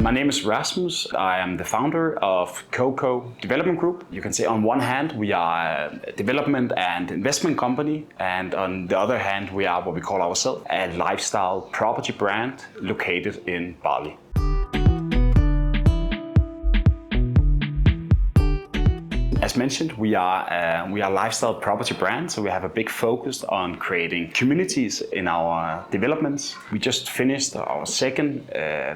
My name is Rasmus. I am the founder of COCO Development Group. You can say on one hand we are a development and investment company, and on the other hand we are what we call ourselves a lifestyle property brand located in Bali. As mentioned, we are a lifestyle property brand, so we have a big focus on creating communities in our developments. We just finished our second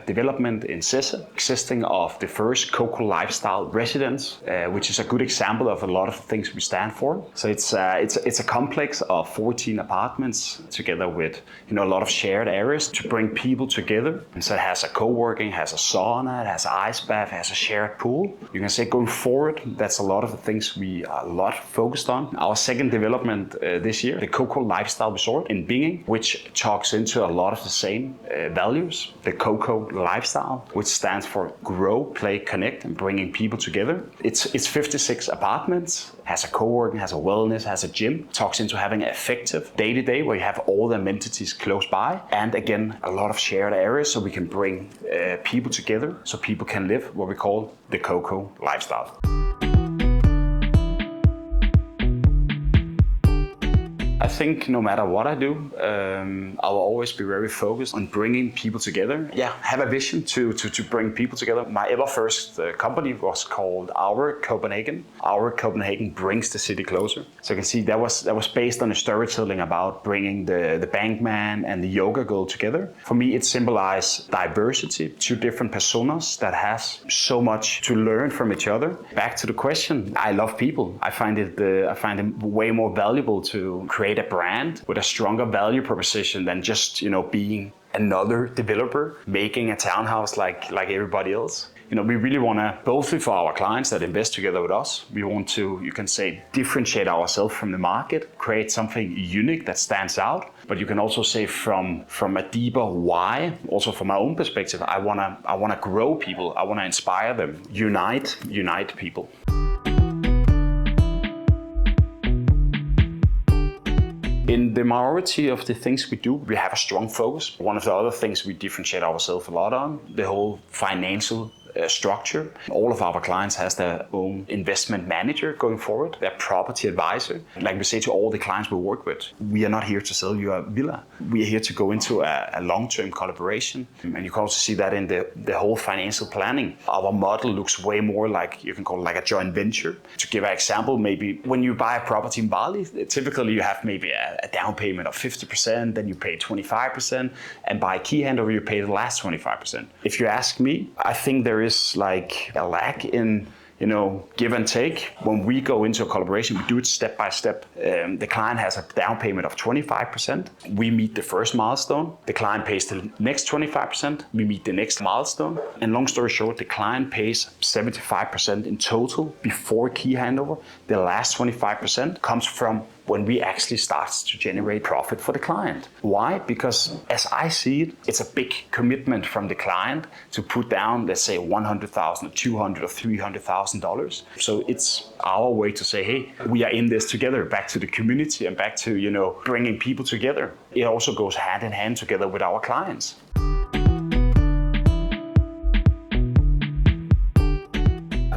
development in Sisse, consisting of the first COCO lifestyle residence, which is a good example of a lot of the things we stand for. So it's a complex of 14 apartments together with a lot of shared areas to bring people together. And so it has a co-working, has a sauna, it has an ice bath, it has a shared pool. You can say going forward, that's a lot of the things we are a lot focused on. Our second development this year, the COCO Lifestyle Resort in Binging, which talks into a lot of the same values. The COCO Lifestyle, which stands for Grow, Play, Connect, and bringing people together. It's 56 apartments, has a co-working, has a wellness, has a gym, talks into having an effective day-to-day where you have all the amenities close by, and again, a lot of shared areas so we can bring people together so people can live what we call the COCO Lifestyle. I think no matter what I do, I will always be very focused on bringing people together. Yeah, have a vision to bring people together. My ever first company was called Our Copenhagen. Our Copenhagen brings the city closer. So you can see that was based on a storytelling about bringing the bankman and the yoga girl together. For me, it symbolized diversity, two different personas that has so much to learn from each other. Back to the question, I love people. I find it way more valuable to create a brand with a stronger value proposition than just being another developer making a townhouse like everybody else. We really want to, both for our clients that invest together with us, we want to, you can say, differentiate ourselves from the market, create something unique that stands out. But you can also say from a deeper why, also from my own perspective, I want to grow people, I want to inspire them, unite people. In the majority of the things we do, we have a strong focus. One of the other things we differentiate ourselves a lot on, the whole financial structure. All of our clients has their own investment manager going forward, their property advisor. Like we say to all the clients we work with, we are not here to sell you a villa. We are here to go into a long-term collaboration. And you can also see that in the whole financial planning. Our model looks way more like, you can call it like a joint venture. To give an example, maybe when you buy a property in Bali, typically you have maybe a down payment of 50%, then you pay 25%, and by key handover you pay the last 25%. If you ask me, I think there is like a lack in give and take. When we go into a collaboration, we do it step by step. The client has a down payment of 25%. We meet the first milestone. The client pays the next 25%. We meet the next milestone. And long story short, the client pays 75% in total before key handover. The last 25% comes from when we actually start to generate profit for the client. Why? Because as I see it, it's a big commitment from the client to put down, let's say, $100,000 or $200,000 or $300,000. So it's our way to say, hey, we are in this together, back to the community and back to, bringing people together. It also goes hand in hand together with our clients.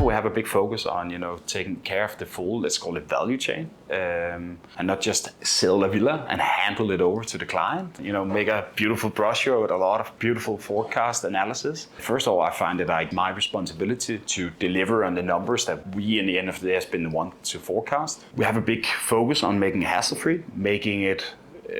We have a big focus on, taking care of the full, let's call it value chain, and not just sell a villa and handle it over to the client. Make a beautiful brochure with a lot of beautiful forecast analysis. First of all, I find it like my responsibility to deliver on the numbers that we, in the end of the day, has been the one to forecast. We have a big focus on making it hassle-free, making it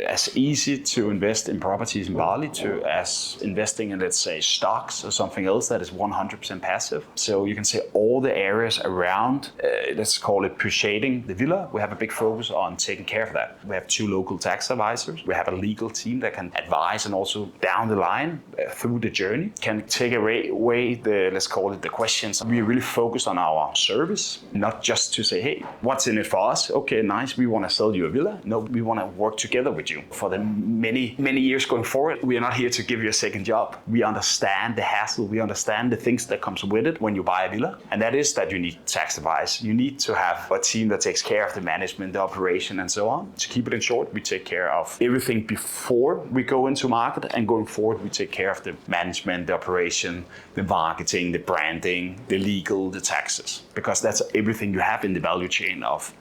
as easy to invest in properties in Bali as investing in, let's say, stocks or something else that is 100% passive. So you can say all the areas around, let's call it appreciating the villa, we have a big focus on taking care of that. We have 2 local tax advisors. We have a legal team that can advise and also down the line through the journey can take away the, let's call it, the questions. We really focus on our service, not just to say, hey, what's in it for us? Okay, nice, we want to sell you a villa. No, we want to work together with with you for the many years going forward. We are not here to give you a second job. We understand the hassle. We understand the things that comes with it when you buy a villa. And that is that you need tax advice. You need to have a team that takes care of the management, the operation, and so on. To keep it in short, we take care of everything before we go into market, and going forward, we take care of the management, the operation, the marketing, the branding, the legal, the taxes, because that's everything you have in the value chain of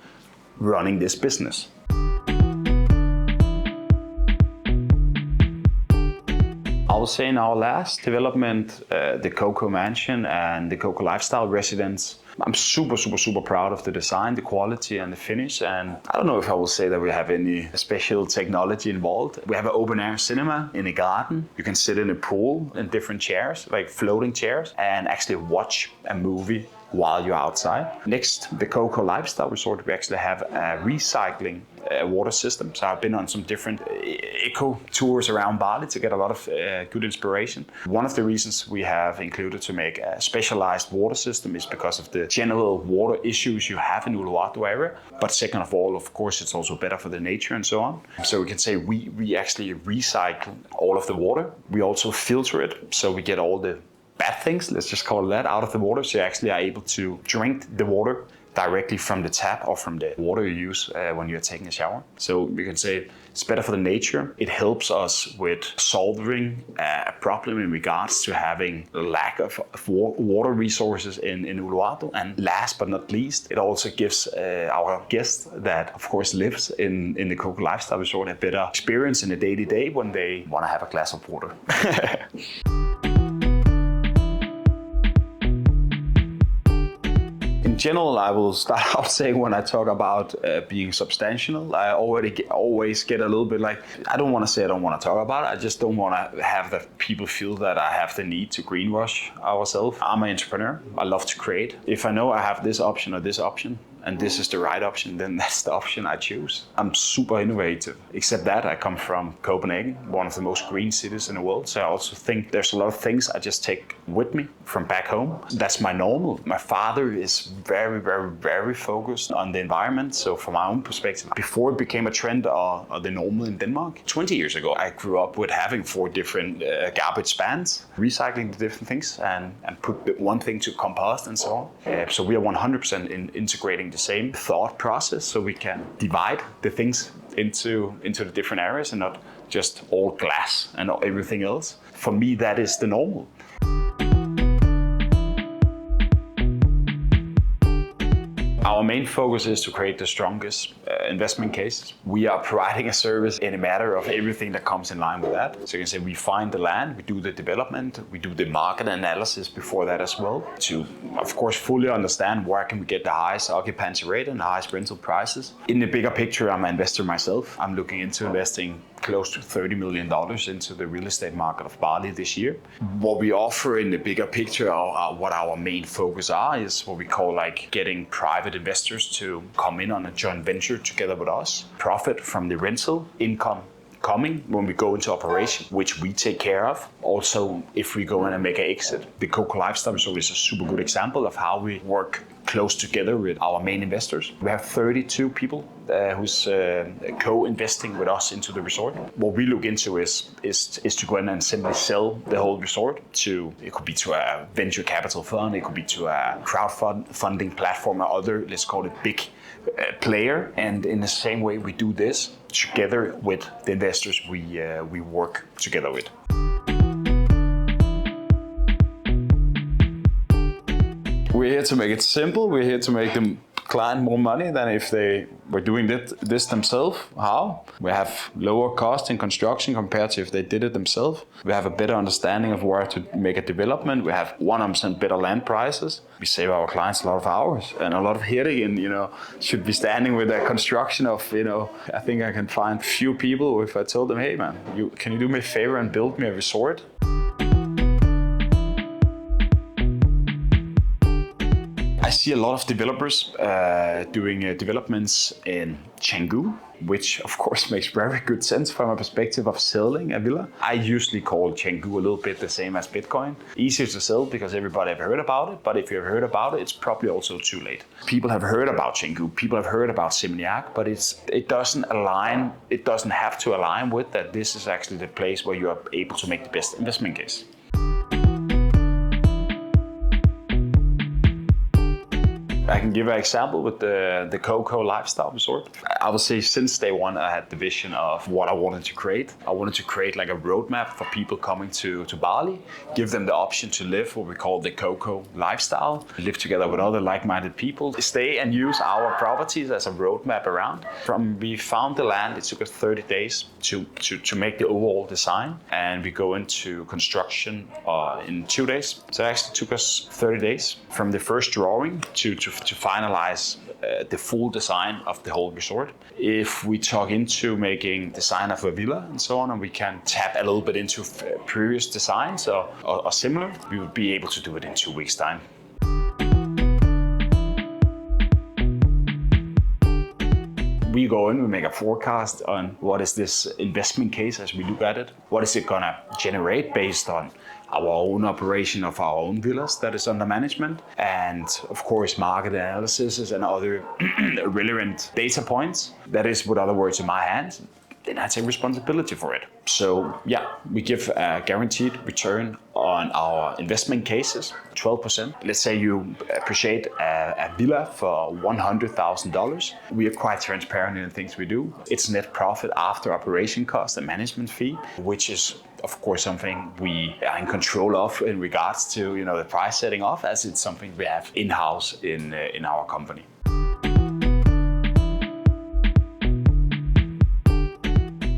running this business. I will say in our last development, the Coco Mansion and the Coco Lifestyle Residence, I'm super proud of the design, the quality and the finish. And I don't know if I will say that we have any special technology involved. We have an open air cinema in a garden. You can sit in a pool in different chairs, like floating chairs, and actually watch a movie while you're outside. Next, the Coco Lifestyle Resort, we actually have a recycling water system. So I've been on some different eco tours around Bali to get a lot of good inspiration. One of the reasons we have included to make a specialized water system is because of the general water issues you have in Uluwatu area. But second of all, of course, it's also better for the nature and so on. So we can say we actually recycle all of the water. We also filter it, so we get all the bad things, let's just call it that, out of the water. So you actually are able to drink the water directly from the tap or from the water you use when you're taking a shower. So we can say it's better for the nature. It helps us with solving a problem in regards to having a lack of water resources in Uluwatu. And last but not least, it also gives our guests that, of course, lives in the Coco Lifestyle Resort a better experience in the day-to-day when they want to have a glass of water. In general, I will start out saying when I talk about being substantial, I always get a little bit like, I don't want to say I don't want to talk about it. I just don't want to have the people feel that I have the need to greenwash ourselves. I'm an entrepreneur. I love to create. If I know I have this option or this option, and this is the right option, then that's the option I choose. I'm super innovative. Except that I come from Copenhagen, one of the most green cities in the world. So I also think there's a lot of things I just take with me from back home. That's my normal. My father is very focused on the environment. So from my own perspective, before it became a trend or the normal in Denmark, 20 years ago, I grew up with having 4 different garbage spans, recycling the different things and put one thing to compost and so on. So we are 100% integrating the same thought process, so we can divide the things into the different areas and not just all glass and everything else. For me, that is the normal. Our main focus is to create the strongest investment cases. We are providing a service in a matter of everything that comes in line with that. So you can say we find the land, we do the development, we do the market analysis before that as well, to of course fully understand where can we get the highest occupancy rate and the highest rental prices. In the bigger picture, I'm an investor myself. I'm looking into investing close to $30 million into the real estate market of Bali this year. What we offer in the bigger picture, what our main focus is what we call like getting private investors to come in on a joint venture together with us, profit from the rental income coming when we go into operation, which we take care of. Also, if we go in and make an exit, the Coco Lifestyle Resort is a super good example of how we work close together with our main investors. We have 32 people who's co-investing with us into the resort. What we look into is to go in and simply sell the whole resort to, it could be to a venture capital fund, it could be to a crowdfunding platform or other, let's call it big player. And in the same way we do this together with the investors we work together with. We're here to make it simple. We're here to make the client more money than if they were doing this themselves. How? We have lower cost in construction compared to if they did it themselves. We have a better understanding of where to make a development. We have 100% better land prices. We save our clients a lot of hours and a lot of headache and, should be standing with a construction of, I think I can find few people if I told them, hey man, can you do me a favor and build me a resort? I see a lot of developers doing developments in Canggu, which of course makes very good sense from a perspective of selling a villa. I usually call Canggu a little bit the same as Bitcoin. Easier to sell because everybody have heard about it, but if you've heard about it, it's probably also too late. People have heard about Canggu, people have heard about Seminyak, but it doesn't align, it doesn't have to align with that this is actually the place where you are able to make the best investment case. I can give an example with the COCO lifestyle resort. I would say since day one, I had the vision of what I wanted to create. I wanted to create like a roadmap for people coming to Bali, give them the option to live what we call the COCO lifestyle, live together with other like-minded people, stay and use our properties as a roadmap around. From we found the land, it took us 30 days to make the overall design, and we go into construction in 2 days. So it actually took us 30 days from the first drawing to finalize the full design of the whole resort. If we talk into making design of a villa and so on, and we can tap a little bit into previous designs or similar, we would be able to do it in 2 weeks' time. We go in, we make a forecast on what is this investment case as we look at it. What is it gonna generate based on our own operation of our own villas that is under management, and of course market analysis and other relevant data points. That is, with other words, in my hands. Then I take responsibility for it. So yeah, we give a guaranteed return on our investment cases, 12%. Let's say you appreciate a villa for $100,000. We are quite transparent in the things we do. It's net profit after operation cost and management fee, which is of course something we are in control of in regards to the price setting off, as it's something we have in-house in our company.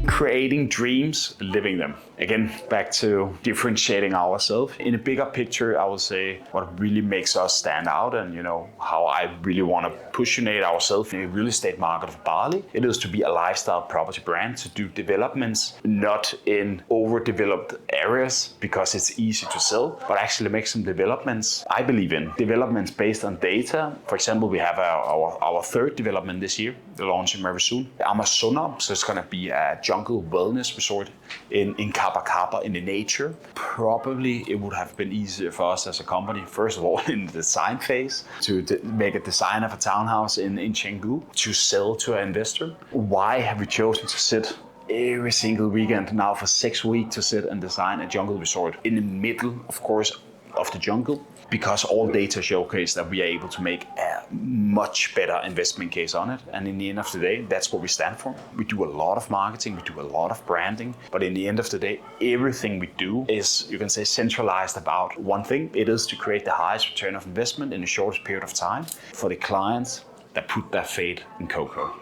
Creating dreams, living them. Again, back to differentiating ourselves. In a bigger picture, I would say what really makes us stand out and how I really want to positionate ourselves in the real estate market of Bali. It is to be a lifestyle property brand, to do developments not in overdeveloped areas because it's easy to sell, but actually make some developments I believe in. Developments based on data. For example, we have our third development this year, launching very soon. Amazona, so it's going to be a jungle wellness resort in Kaba-Kaba in the nature. Probably it would have been easier for us as a company, first of all in the design phase, to make a design of a townhouse in Canggu to sell to an investor. Why have we chosen to sit every single weekend now for 6 weeks to sit and design a jungle resort in the middle, of course, of the jungle? Because all data showcase that we are able to make a much better investment case on it. And in the end of the day, that's what we stand for. We do a lot of marketing, we do a lot of branding, but in the end of the day, everything we do is, you can say, centralized about one thing. It is to create the highest return of investment in the shortest period of time for the clients that put their faith in COCO.